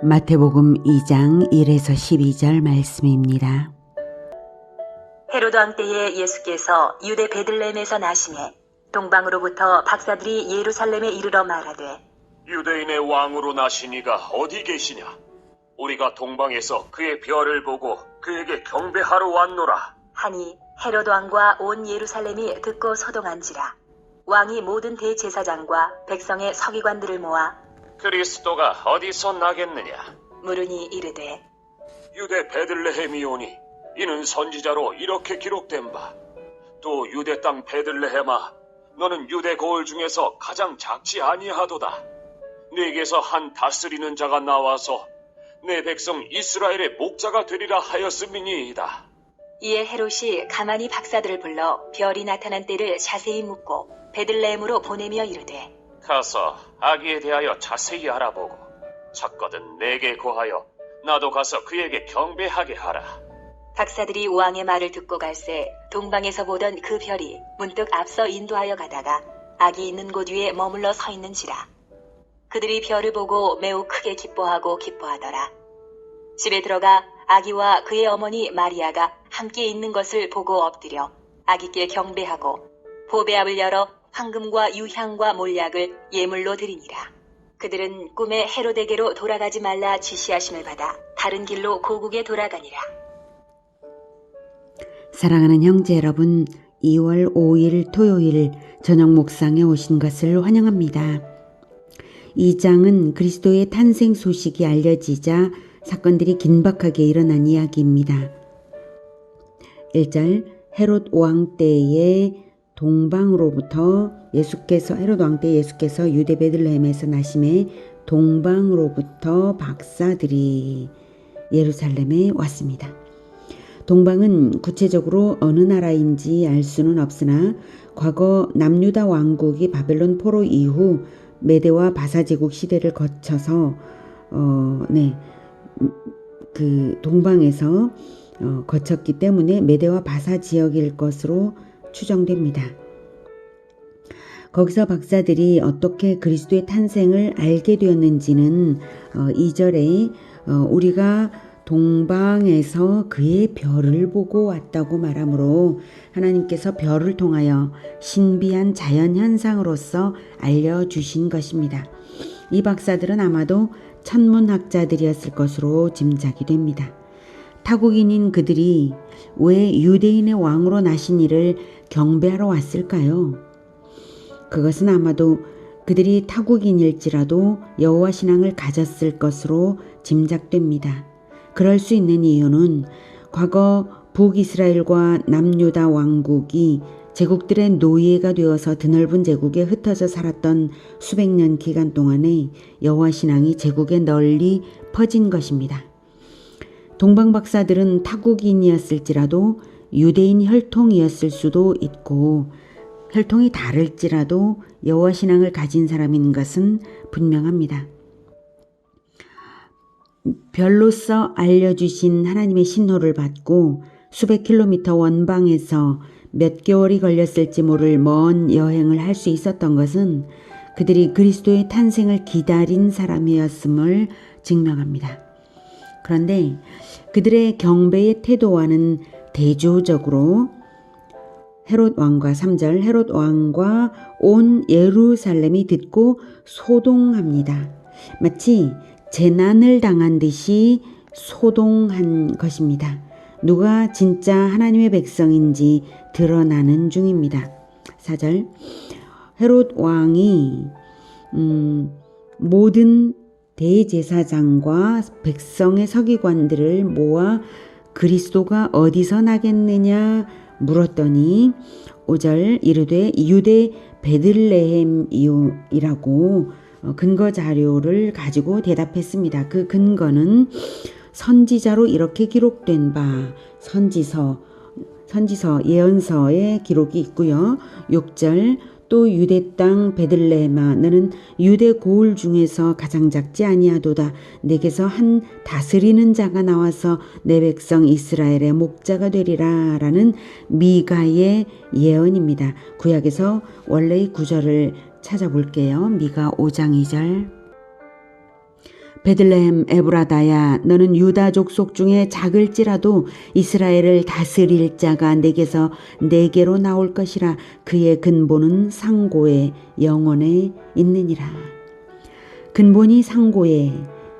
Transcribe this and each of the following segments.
마태복음 2장 1에서 12절 말씀입니다. 헤로드 왕 때에 예수께서 유대 베들레헴에서 나시매 동방으로부터 박사들이 예루살렘에 이르러 말하되 유대인의 왕으로 나시니가 어디 계시냐? 우리가 동방에서 그의 별을 보고 그에게 경배하러 왔노라. 하니 헤로드 왕과 온 예루살렘이 듣고 소동한지라. 왕이 모든 대제사장과 백성의 서기관들을 모아 그리스도가 어디서 나겠느냐? 물으니 이르되 유대 베들레헴이오니 이는 선지자로 이렇게 기록된 바. 또 유대 땅 베들레헴아, 너는 유대 거울 중에서 가장 작지 아니하도다. 네게서 한 다스리는 자가 나와서 내 백성 이스라엘의 목자가 되리라 하였음이니이다. 이에 헤롯이 가만히 박사들을 불러 별이 나타난 때를 자세히 묻고 베들레헴으로 보내며 이르되 가서 아기에 대하여 자세히 알아보고 찾거든 내게 고하여 나도 가서 그에게 경배하게 하라. 박사들이 왕의 말을 듣고 갈새 동방에서 보던 그 별이 문득 앞서 인도하여 가다가 아기 있는 곳 위에 머물러 서 있는지라. 그들이 별을 보고 매우 크게 기뻐하더라. 집에 들어가 아기와 그의 어머니 마리아가 함께 있는 것을 보고 엎드려 아기께 경배하고 보배압을 열어 황금과 유향과 몰약을 예물로 드리니라. 그들은 꿈에 헤로데게로 돌아가지 말라 지시하심을 받아 다른 길로 고국에 돌아가니라. 사랑하는 형제 여러분, 2월 5일 토요일 저녁 묵상에 오신 것을 환영합니다. 이 장은 그리스도의 탄생 소식이 알려지자 사건들이 긴박하게 일어난 이야기입니다. 1절 헤롯 왕 때에 헤롯 왕 때 예수께서 유대 베들레헴에서 나심에 동방으로부터 박사들이 예루살렘에 왔습니다. 동방은 구체적으로 어느 나라인지 알 수는 없으나 과거 남유다 왕국이 바벨론 포로 이후 메대와 바사 제국 시대를 거쳐서 그 동방에서 거쳤기 때문에 메대와 바사 지역일 것으로 추정됩니다. 거기서 박사들이 어떻게 그리스도의 탄생을 알게 되었는지는 2절에 우리가 동방에서 그의 별을 보고 왔다고 말하므로 하나님께서 별을 통하여 신비한 자연현상으로서 알려주신 것입니다. 이 박사들은 아마도 천문학자들이었을 것으로 짐작이 됩니다. 타국인인 그들이 왜 유대인의 왕으로 나신 이를 경배하러 왔을까요? 그것은 아마도 그들이 타국인일지라도 여호와 신앙을 가졌을 것으로 짐작됩니다. 그럴 수 있는 이유는 과거 북이스라엘과 남유다 왕국이 제국들의 노예가 되어서 드넓은 제국에 흩어져 살았던 수백 년 기간 동안에 여호와 신앙이 제국에 널리 퍼진 것입니다. 동방 박사들은 타국인이었을지라도 유대인 혈통이었을 수도 있고 혈통이 다를지라도 여호와 신앙을 가진 사람인 것은 분명합니다. 별로서 알려주신 하나님의 신호를 받고 수백 킬로미터 원방에서 몇 개월이 걸렸을지 모를 먼 여행을 할 수 있었던 것은 그들이 그리스도의 탄생을 기다린 사람이었음을 증명합니다. 그런데 그들의 경배의 태도와는 대조적으로 헤롯 왕과 3절 헤롯 왕과 온 예루살렘이 듣고 소동합니다. 마치 재난을 당한 듯이 소동한 것입니다. 누가 진짜 하나님의 백성인지 드러나는 중입니다. 4절 헤롯 왕이 모든 대제사장과 백성의 서기관들을 모아 그리스도가 어디서 나겠느냐 물었더니 5절 이르되 유대 베들레헴이라고 근거 자료를 가지고 대답했습니다. 그 근거는 선지자로 이렇게 기록된 바 선지서 예언서에 기록이 있고요. 6절 또 유대 땅 베들레헴아 너는 유대 고을 중에서 가장 작지 아니하도다. 내게서 한 다스리는 자가 나와서 내 백성 이스라엘의 목자가 되리라 라는 미가의 예언입니다. 구약에서 원래의 구절을 찾아볼게요. 미가 5장 2절 베들레헴 에브라다야, 너는 유다 족속 중에 작을지라도 이스라엘을 다스릴 자가 내게서 내게로 나올 것이라. 그의 근본은 상고에 영원에 있느니라. 근본이 상고에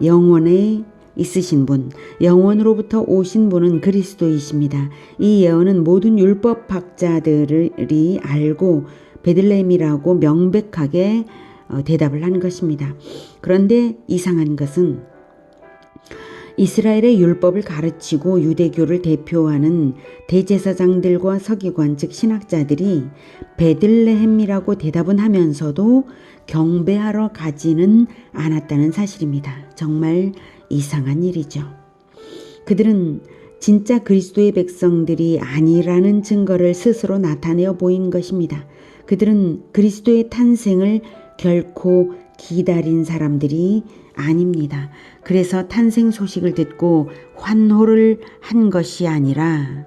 영원에 있으신 분, 영원으로부터 오신 분은 그리스도이십니다. 이 예언은 모든 율법학자들이 알고 베들레헴이라고 명백하게 대답을 한 것입니다. 그런데 이상한 것은 이스라엘의 율법을 가르치고 유대교를 대표하는 대제사장들과 서기관 즉 신학자들이 베들레헴이라고 대답은 하면서도 경배하러 가지는 않았다는 사실입니다. 정말 이상한 일이죠. 그들은 진짜 그리스도의 백성들이 아니라는 증거를 스스로 나타내어 보인 것입니다. 그들은 그리스도의 탄생을 결코 기다린 사람들이 아닙니다. 그래서 탄생 소식을 듣고 환호를 한 것이 아니라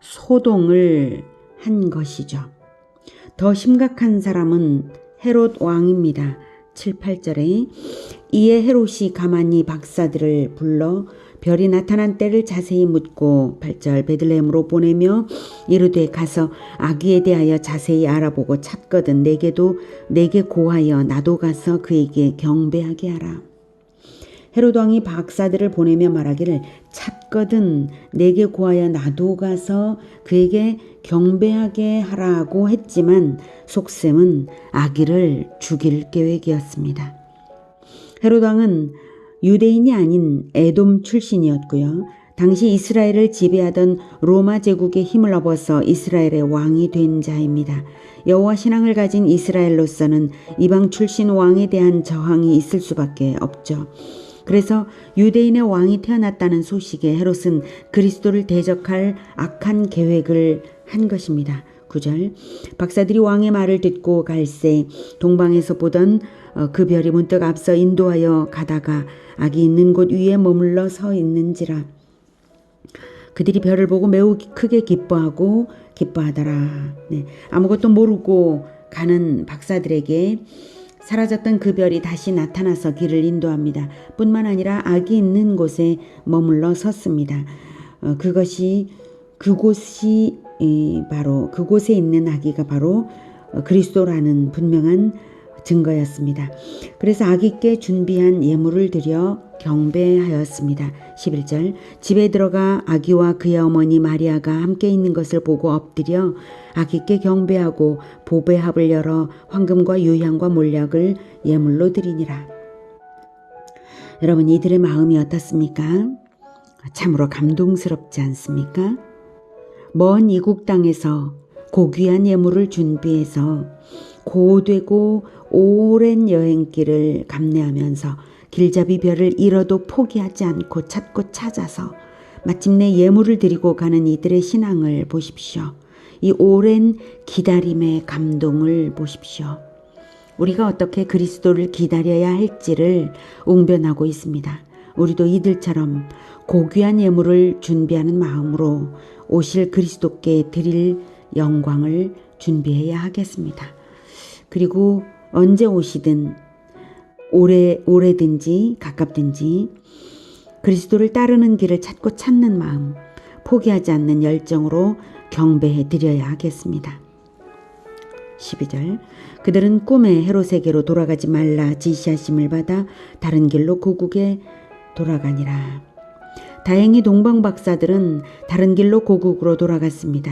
소동을 한 것이죠. 더 심각한 사람은 헤롯 왕입니다. 7, 8절에 이에 헤롯이 가만히 박사들을 불러 별이 나타난 때를 자세히 묻고 8절 베들레헴으로 보내며 이르되 가서 아기에 대하여 자세히 알아보고 찾거든 내게 고하여 나도 가서 그에게 경배하게 하라. 헤롯 왕이 박사들을 보내며 말하기를 찾거든 내게 고하여 나도 가서 그에게 경배하게 하라고 했지만 속셈은 아기를 죽일 계획이었습니다. 헤롯 왕은 유대인이 아닌 에돔 출신이었고요. 당시 이스라엘을 지배하던 로마 제국의 힘을 업어서 이스라엘의 왕이 된 자입니다. 여호와 신앙을 가진 이스라엘로서는 이방 출신 왕에 대한 저항이 있을 수밖에 없죠. 그래서 유대인의 왕이 태어났다는 소식에 헤롯은 그리스도를 대적할 악한 계획을 한 것입니다. 9절 박사들이 왕의 말을 듣고 갈새 동방에서 보던 그 별이 문득 앞서 인도하여 가다가 아기 있는 곳 위에 머물러 서 있는지라. 그들이 별을 보고 매우 크게 기뻐하더라. 아무것도 모르고 가는 박사들에게 사라졌던 그 별이 다시 나타나서 길을 인도합니다. 뿐만 아니라 아기 있는 곳에 머물러 섰습니다. 그곳에 있는 아기가 바로 그리스도라는 분명한 증거였습니다. 그래서 아기께 준비한 예물을 드려 경배하였습니다. 11절 집에 들어가 아기와 그의 어머니 마리아가 함께 있는 것을 보고 엎드려 아기께 경배하고 보배합을 열어 황금과 유향과 몰약을 예물로 드리니라. 여러분 이들의 마음이 어떻습니까? 참으로 감동스럽지 않습니까? 먼 이국 땅에서 고귀한 예물을 준비해서 고되고 오랜 여행길을 감내하면서 길잡이 별을 잃어도 포기하지 않고 찾고 찾아서 마침내 예물을 드리고 가는 이들의 신앙을 보십시오. 이 오랜 기다림의 감동을 보십시오. 우리가 어떻게 그리스도를 기다려야 할지를 웅변하고 있습니다. 우리도 이들처럼 고귀한 예물을 준비하는 마음으로 오실 그리스도께 드릴 영광을 준비해야 하겠습니다. 그리고 언제 오시든 오래든지 가깝든지 그리스도를 따르는 길을 찾고 찾는 마음, 포기하지 않는 열정으로 경배해 드려야 하겠습니다. 12절 그들은 꿈에 헤롯에게로 돌아가지 말라 지시하심을 받아 다른 길로 고국에 돌아가니라. 다행히 동방 박사들은 다른 길로 고국으로 돌아갔습니다.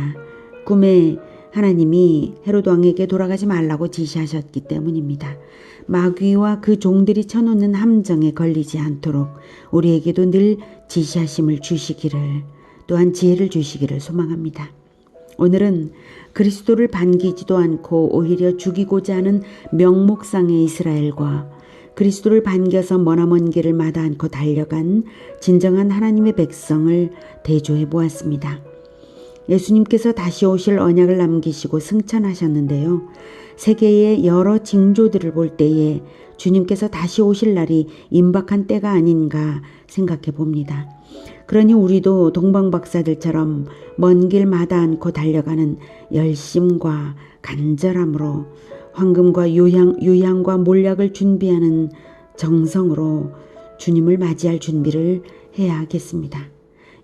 꿈에 하나님이 헤롯 왕에게 돌아가지 말라고 지시하셨기 때문입니다. 마귀와 그 종들이 쳐놓는 함정에 걸리지 않도록 우리에게도 늘 지시하심을 주시기를 또한 지혜를 주시기를 소망합니다. 오늘은 그리스도를 반기지도 않고 오히려 죽이고자 하는 명목상의 이스라엘과 그리스도를 반겨서 머나먼 길을 마다 않고 달려간 진정한 하나님의 백성을 대조해 보았습니다. 예수님께서 다시 오실 언약을 남기시고 승천하셨는데요. 세계의 여러 징조들을 볼 때에 주님께서 다시 오실 날이 임박한 때가 아닌가 생각해 봅니다. 그러니 우리도 동방박사들처럼 먼 길 마다 않고 달려가는 열심과 간절함으로 황금과 유향과 몰약을 준비하는 정성으로 주님을 맞이할 준비를 해야 하겠습니다.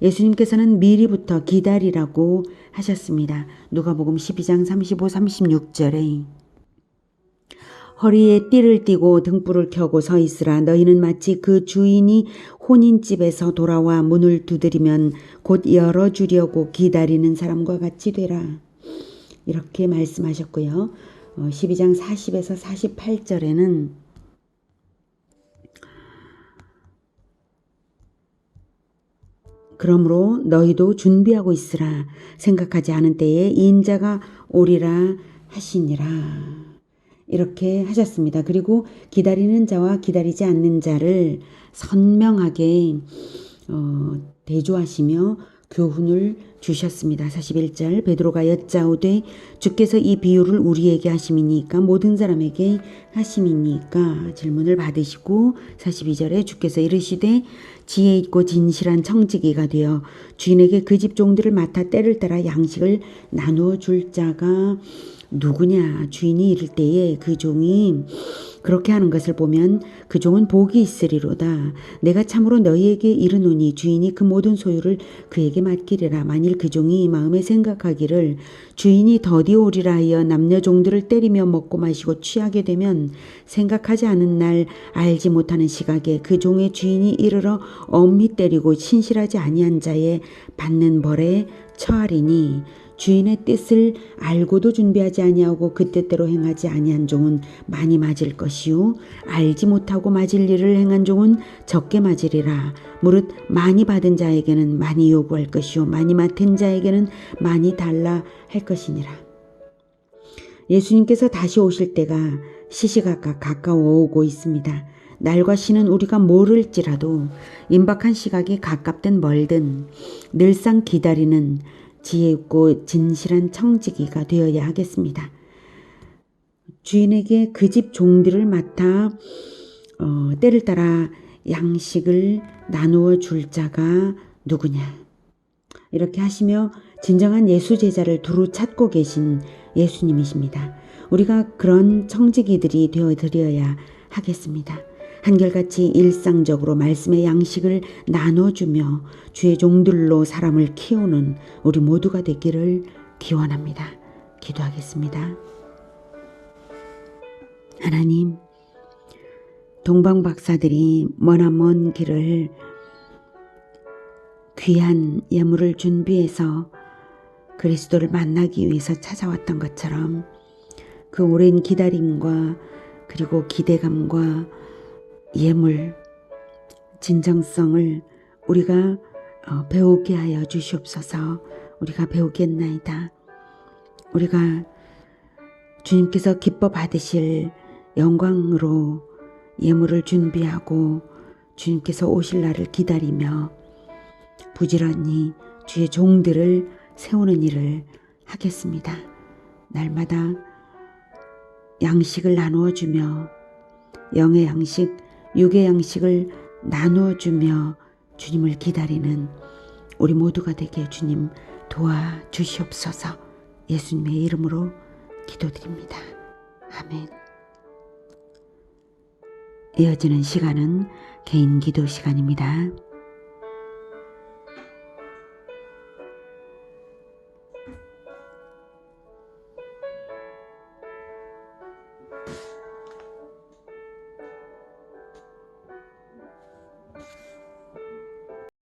예수님께서는 미리부터 기다리라고 하셨습니다. 누가복음 12장 35, 36절에 허리에 띠를 띠고 등불을 켜고 서 있으라. 너희는 마치 그 주인이 혼인집에서 돌아와 문을 두드리면 곧 열어주려고 기다리는 사람과 같이 되라. 이렇게 말씀하셨고요. 12장 40에서 48절에는 그러므로 너희도 준비하고 있으라. 생각하지 않은 때에 인자가 오리라 하시니라. 이렇게 하셨습니다. 그리고 기다리는 자와 기다리지 않는 자를 선명하게 대조하시며 교훈을 주셨습니다. 41절 베드로가 여짜오되 주께서 이 비유를 우리에게 하심이니까 모든 사람에게 하심이니까 질문을 받으시고 42절에 주께서 이르시되 지혜 있고 진실한 청지기가 되어 주인에게 그 집 종들을 맡아 때를 따라 양식을 나누어 줄 자가 누구냐. 주인이 이를 때에 그 종이 그렇게 하는 것을 보면 그 종은 복이 있으리로다. 내가 참으로 너희에게 이르노니 주인이 그 모든 소유를 그에게 맡기리라. 만일 그 종이 마음에 생각하기를 주인이 더디 오리라 하여 남녀 종들을 때리며 먹고 마시고 취하게 되면 생각하지 않은 날 알지 못하는 시각에 그 종의 주인이 이르러 엄히 때리고 신실하지 아니한 자의 받는 벌에 처하리니 주인의 뜻을 알고도 준비하지 아니하고 그 뜻대로 행하지 아니한 종은 많이 맞을 것이요 알지 못하고 맞을 일을 행한 종은 적게 맞으리라. 무릇 많이 받은 자에게는 많이 요구할 것이요 많이 맡은 자에게는 많이 달라 할 것이니라. 예수님께서 다시 오실 때가 시시각각 가까워 오고 있습니다. 날과 시는 우리가 모를지라도 임박한 시각이 가깝든 멀든 늘상 기다리는 지혜 있고 진실한 청지기가 되어야 하겠습니다. 주인에게 그 집 종들을 맡아 때를 따라 양식을 나누어 줄 자가 누구냐. 이렇게 하시며 진정한 예수 제자를 두루 찾고 계신 예수님이십니다. 우리가 그런 청지기들이 되어드려야 하겠습니다. 한결같이 일상적으로 말씀의 양식을 나눠주며 주의 종들로 사람을 키우는 우리 모두가 되기를 기원합니다. 기도하겠습니다. 하나님, 동방박사들이 머나먼 길을 귀한 예물을 준비해서 그리스도를 만나기 위해서 찾아왔던 것처럼 그 오랜 기다림과 그리고 기대감과 예물, 진정성을 우리가 배우게 하여 주시옵소서. 우리가 배우겠나이다. 우리가 주님께서 기뻐 받으실 영광으로 예물을 준비하고 주님께서 오실 날을 기다리며 부지런히 주의 종들을 세우는 일을 하겠습니다. 날마다 양식을 나누어 주며 영의 양식, 육의 양식을 나누어 주며 주님을 기다리는 우리 모두가 되게 주님 도와주시옵소서. 예수님의 이름으로 기도드립니다. 아멘. 이어지는 시간은 개인 기도 시간입니다.